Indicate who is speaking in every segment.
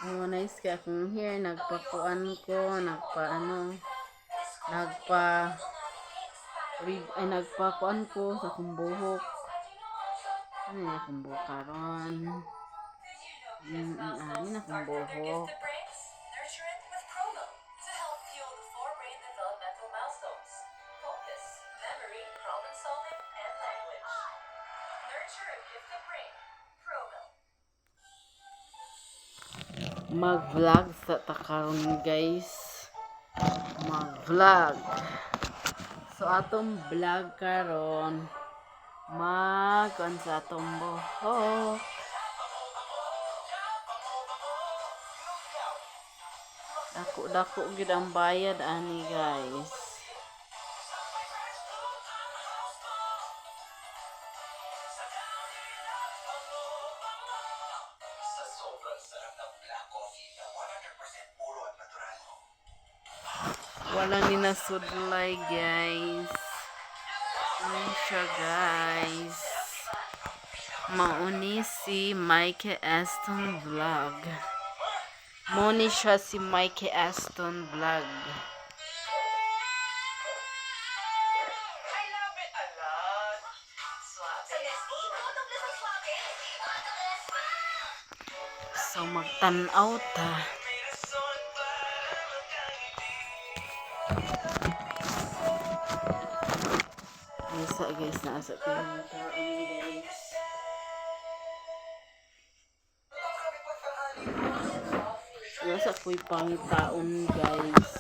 Speaker 1: Oh, nice ka akong hair. Nagpakuan ko. Nagpakuan ko sa akong buhok. Ano yung akong buhok karon? Ano na akong buhok. Mag-vlog sa takaron guys. Mag-vlog. So atong vlog karon mag-on sa atong buhok. Dako-dako gid ang bayad ani guys. Wala ni nasudlay guys. Ano siya guys? Mauni si Mike Aston Vlog. Mauni siya si Mike Aston Vlog. So magtanaw ta. Isa guys, nasa pinang taon guys. Nasa ko'y pangitaon guys.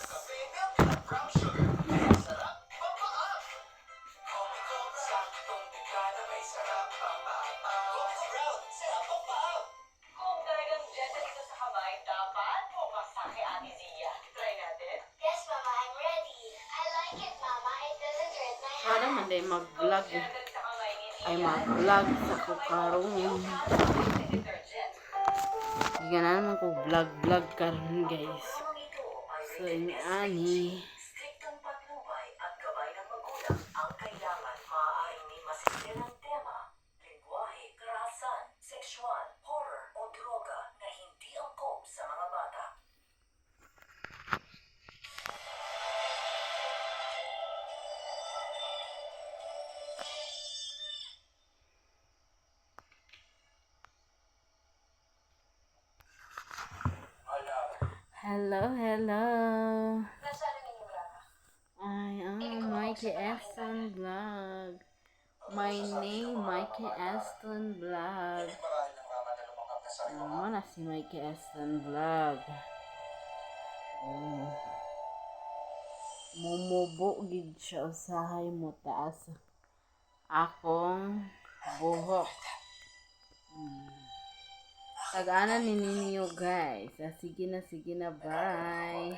Speaker 1: Para man day mag-vlog. Ay mag-vlog sa kukarong. Ganan naman ko vlog karon guys. So ini ani. Hello. I am Mikey Aston Vlog. My name Mikey Aston Vlog. Mana si Mikey Aston Vlog? Mumubo gid siya usahay mo taas akong buhok. Tag-ana ni ninyo guys. Sige na, bye.